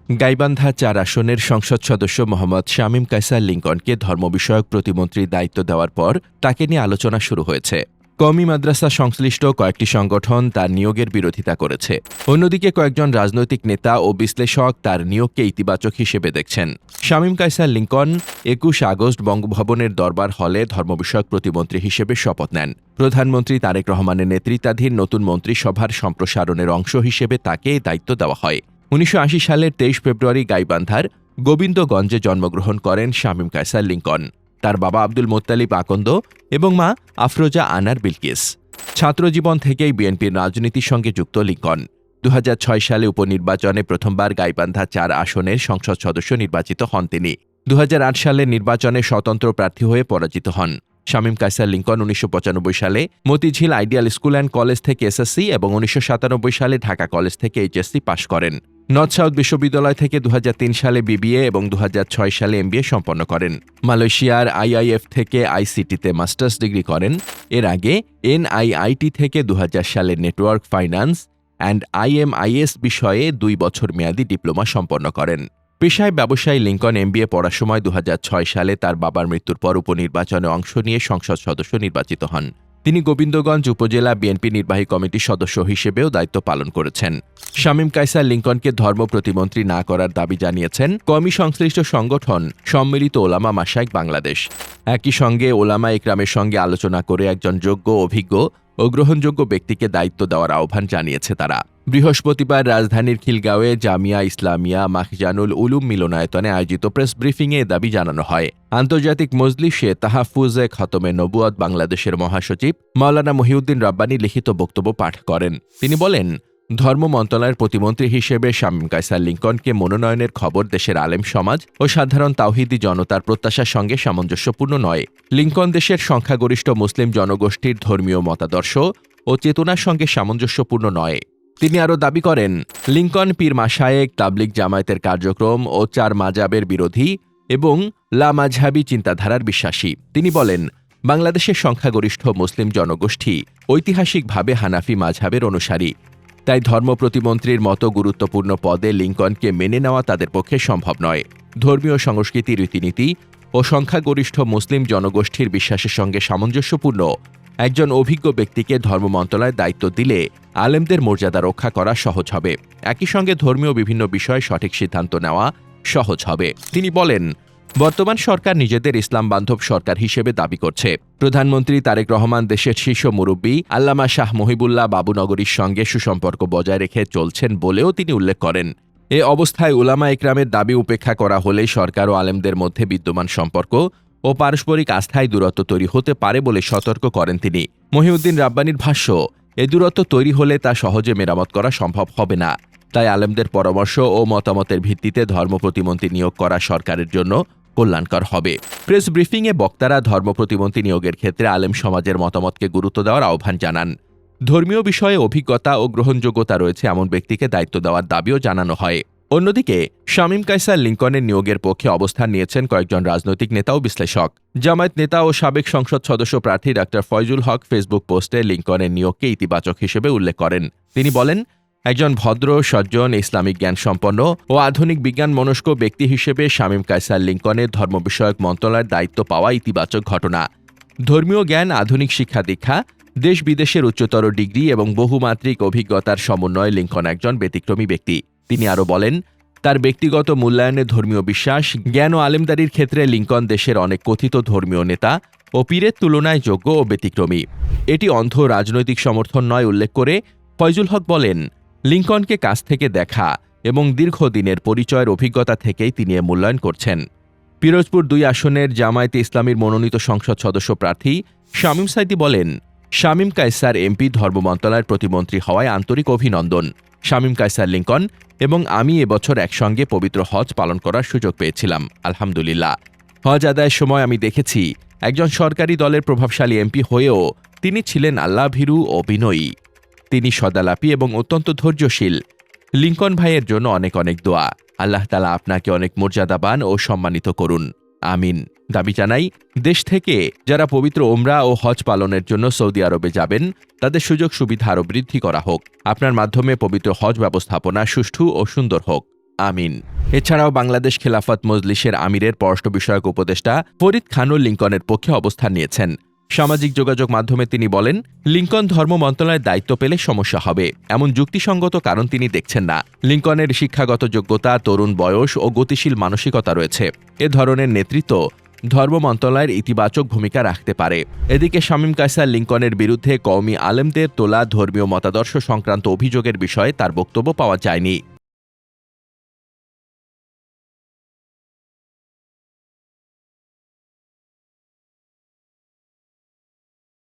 গাইবান্ধা ৪ আসনের সংসদ সদস্য মোহাম্মদ শামীম কায়সার লিংকনকে ধর্ম বিষয়ক প্রতিমন্ত্রীর দায়িত্ব দেওয়ার পর তাকে নিয়ে আলোচনা শুরু হয়েছে। কওমি মাদ্রাসা সংশ্লিষ্ট কয়েকটি সংগঠন তার নিয়োগের বিরোধিতা করেছে। অন্যদিকে কয়েকজন রাজনৈতিক নেতা ও বিশ্লেষক তার নিয়োগকে ইতিবাচক হিসেবে দেখছেন। শামীম কায়সার লিংকন ২১ আগস্ট বঙ্গভবনের দরবার হলে ধর্ম বিষয়ক প্রতিমন্ত্রী হিসেবে শপথ নেন। প্রধানমন্ত্রী তারেক রহমানের নেতৃত্বাধীন নতুন মন্ত্রিসভার সম্প্রসারণের অংশ হিসেবে তাকে দায়িত্ব দেওয়া হয়। ১৯৮০ সালের ২৩ ফেব্রুয়ারি গাইবান্ধার গোবিন্দগঞ্জে জন্মগ্রহণ করেন শামীম কায়সার লিংকন। তার বাবা আব্দুল মোত্তালিব আকন্দ এবং মা আফরোজা আনার বিলকিস। ছাত্রজীবন থেকেই বিএনপির রাজনীতির সঙ্গে যুক্ত লিংকন। ২০০৬ সালে উপনির্বাচনে প্রথমবার গাইবান্ধা ৪ আসনের সংসদ সদস্য নির্বাচিত হন তিনি। ২০০৮ সালের নির্বাচনে স্বতন্ত্র প্রার্থী হয়ে পরাজিত হন। শামীম কায়সার লিংকন ১৯৯৫ সালে Motijheel ideal school and college থেকে এসএসসি এবং ১৯৯৭ সালে ঢাকা কলেজ থেকে এইচএসসি পাশ করেন। নর্থ সাউথ বিশ্ববিদ্যালয় থেকে ২০০৩ সালে বিবিএ এবং ২০০৬ সালে এমবিএ সম্পন্ন করেন। মালয়েশিয়ার আইআইএফ থেকে আইসিটিতে মাস্টার্স ডিগ্রি করেন। এর আগে এনআইআইটি থেকে ২০০০ সালে নেটওয়ার্ক ফাইন্যান্স অ্যান্ড আইএমআইএস বিষয়ে ২ বছর মেয়াদী ডিপ্লোমা সম্পন্ন করেন। পেশায় ব্যবসায়ী লিংকন এমবিএ পড়ার সময় ২০০৬ সালে তার বাবার মৃত্যুর পর উপনির্বাচনে অংশ নিয়ে সংসদ সদস্য নির্বাচিত হন। তিনি গোবিন্দগঞ্জ উপজেলা বিএনপি নির্বাহী কমিটির সদস্য হিসেবেও দায়িত্ব পালন করেছেন। শামীম কায়সার লিংকনকে ধর্ম প্রতিমন্ত্রী না করার দাবি জানিয়েছেন কওমি সংশ্লিষ্ট সংগঠন সম্মিলিত ওলামা মাশায়েখ বাংলাদেশ। একই সঙ্গে ওলামা ইকরামের সঙ্গে আলোচনা করে একজন যোগ্য, অভিজ্ঞ ও গ্রহণযোগ্য ব্যক্তিকে দায়িত্ব দেওয়ার আহ্বান জানিয়েছে তারা। বৃহস্পতিবার রাজধানীর খিলগাঁওয়ে জামিয়া ইসলামিয়া মাখজানুল উলুম মিলনায়তনে আয়োজিত প্রেস ব্রিফিংয়ে দাবি জানানো হয়। আন্তর্জাতিক মজলিসে তাহাফুজে খতমে নবুয়ত বাংলাদেশের মহাসচিব মাওলানা মহিউদ্দিন রাব্বানী লিখিত বক্তব্য পাঠ করেন। তিনি বলেন, ধর্ম মন্ত্রণালয়ের প্রতিমন্ত্রী হিসেবে শামীম কায়সার লিংকনকে মনোনয়নের খবর দেশের আলেম সমাজ ও সাধারণ তাওহিদি জনতার প্রত্যাশার সঙ্গে সামঞ্জস্যপূর্ণ নয়। লিংকন দেশের সংখ্যাগরিষ্ঠ মুসলিম জনগোষ্ঠীর ধর্মীয় মতাদর্শ ও চেতনার সঙ্গে সামঞ্জস্যপূর্ণ নয়। তিনি আরও দাবি করেন, লিংকন পীর মাশায়েখ, তাবলিগ জামায়াতের কার্যক্রম ও ৪ মাযহাবের বিরোধী এবং লা মাযহাবী চিন্তাধারার বিশ্বাসী। তিনি বলেন, বাংলাদেশের সংখ্যাগরিষ্ঠ মুসলিম জনগোষ্ঠী ঐতিহাসিকভাবে হানাফি মাযহাবের অনুসারী। তাই ধর্ম প্রতিমন্ত্রীর মতো গুরুত্বপূর্ণ পদে লিংকনকে মেনে নেওয়া তাদের পক্ষে সম্ভব নয়। ধর্মীয় সংস্কৃতি, রীতিনীতি ও সংখ্যাগরিষ্ঠ মুসলিম জনগোষ্ঠীর বিশ্বাসের সঙ্গে সামঞ্জস্যপূর্ণ একজন অভিজ্ঞ ব্যক্তিকে ধর্ম মন্ত্রণালয়ের দায়িত্ব দিলে আলেমদের মর্যাদা রক্ষা করা সহজ হবে। একই সঙ্গে ধর্মীয় বিভিন্ন বিষয়ে সঠিক সিদ্ধান্ত নেওয়া সহজ হবে। তিনি বলেন, বর্তমান সরকার নিজেদের ইসলাম বান্ধব সরকার হিসেবে দাবি করছে। প্রধানমন্ত্রী তারেক রহমান দেশের শীর্ষ মুরব্বী আল্লামা শাহ মহিবুল্লাহ বাবুনগরীর সঙ্গে সুসম্পর্ক বজায় রেখে চলছেন বলেও তিনি উল্লেখ করেন। এ অবস্থায় উলামা ইকরামের দাবি উপেক্ষা করা হলে সরকার ও আলেমদের মধ্যে বিদ্যমান সম্পর্ক ও পারস্পরিক আস্থায় দূরত্ব তৈরি হতে পারে বলে সতর্ক করেন তিনি। মহিউদ্দিন রাব্বানীর ভাষ্য, এ দূরত্ব তৈরি হলে তা সহজে মেরামত করা সম্ভব হবে না। তাই আলেমদের পরামর্শ ও মতামতের ভিত্তিতে ধর্ম প্রতিমন্ত্রী নিয়োগ করা সরকারের জন্য কল্যাণকর হবে। প্রেস ব্রিফিংয়ে বক্তারা ধর্ম প্রতিমন্ত্রী নিয়োগের ক্ষেত্রে আলেম সমাজের মতামতকে গুরুত্ব দেওয়ার আহ্বান জানান। ধর্মীয় বিষয়ে অভিজ্ঞতা ও গ্রহণযোগ্যতা রয়েছে এমন ব্যক্তিকে দায়িত্ব দেওয়ার দাবিও জানানো হয়। অন্যদিকে শামীম কায়সার লিংকনের নিয়োগের পক্ষে অবস্থান নিয়েছেন কয়েকজন রাজনৈতিক নেতা ও বিশ্লেষক। জামায়াত নেতা ও সাবেক সংসদ সদস্য প্রার্থী ডা ফয়জুল হক ফেসবুক পোস্টে লিংকনের নিয়োগকে ইতিবাচক হিসেবে উল্লেখ করেন। তিনি বলেন, একজন ভদ্র, সজ্জন, ইসলামিক জ্ঞান সম্পন্ন ও আধুনিক বিজ্ঞান মনস্ক ব্যক্তি হিসেবে শামীম কায়সার লিংকনের ধর্ম বিষয়ক মন্ত্রণালয়ের দায়িত্ব পাওয়া ইতিবাচক ঘটনা। ধর্মীয় জ্ঞান, আধুনিক শিক্ষা দীক্ষা, দেশ বিদেশের উচ্চতর ডিগ্রি এবং বহুমাত্রিক অভিজ্ঞতার সমন্বয়ে লিংকন একজন ব্যতিক্রমী ব্যক্তি। তিনি আরও বলেন, তার ব্যক্তিগত মূল্যায়নে ধর্মীয় বিশ্বাস, জ্ঞান ও আলেমদারির ক্ষেত্রে লিংকন দেশের অনেক কথিত ধর্মীয় নেতা ও পীরের তুলনায় যোগ্য ও ব্যতিক্রমী। এটি অন্ধ রাজনৈতিক সমর্থন নয় উল্লেখ করে ফয়জুল হক বলেন, লিংকনকে কাছ থেকে দেখা এবং দীর্ঘদিনের পরিচয়ের অভিজ্ঞতা থেকেই তিনি এ মূল্যায়ন করছেন। পিরোজপুর ২ আসনের জামায়াতে ইসলামীর মনোনীত সংসদ সদস্য প্রার্থী শামীম সাইদি বলেন, শামীম কায়সার এমপি ধর্ম মন্ত্রণালয়ের প্রতিমন্ত্রী হওয়ায় আন্তরিক অভিনন্দন। শামীম কায়সার লিংকন এবং আমি এবছর একসঙ্গে পবিত্র হজ পালন করার সুযোগ পেয়েছিলাম। আলহামদুলিল্লাহ। হজ আদায়ের সময় আমি দেখেছি একজন সরকারি দলের প্রভাবশালী এমপি হয়েও তিনি ছিলেন আল্লাহভীরু ও বিনয়ী। তিনি সদালাপী এবং অত্যন্ত ধৈর্যশীল। লিংকন ভাইয়ের জন্য অনেক অনেক দোয়া। আল্লাহ তাআলা আপনাকে অনেক মর্যাদাবান ও সম্মানিত করুন। আমিন। দাবি জানাই, দেশ থেকে যারা পবিত্র ওমরা ও হজ পালনের জন্য সৌদি আরবে যাবেন তাদের সুযোগ সুবিধা আরও বৃদ্ধি করা হোক। আপনার মাধ্যমে পবিত্র হজ ব্যবস্থাপনা সুষ্ঠু ও সুন্দর হোক। আমিন। এছাড়াও বাংলাদেশ খেলাফত মজলিসের আমিরের পররাষ্ট্র বিষয়ক উপদেষ্টা ফরিদ খানও লিংকনের পক্ষে অবস্থান নিয়েছেন। সামাজিক যোগাযোগ মাধ্যমে তিনি বলেন, লিংকন ধর্ম মন্ত্রণালয়ের দায়িত্ব পেলে সমস্যা হবে এমন যুক্তিসঙ্গত কারণ তিনি দেখছেন না। লিংকনের শিক্ষাগত যোগ্যতা, তরুণ বয়স ও গতিশীল মানসিকতা রয়েছে। এ ধরনের নেতৃত্ব ধর্ম মন্ত্রণালয়ের ইতিবাচক ভূমিকা রাখতে পারে। এদিকে শামীম কায়সার লিংকনের বিরুদ্ধে কওমি আলেমদের তোলা ধর্মীয় মতাদর্শ সংক্রান্ত অভিযোগের বিষয়ে তার বক্তব্য পাওয়া যায়নি।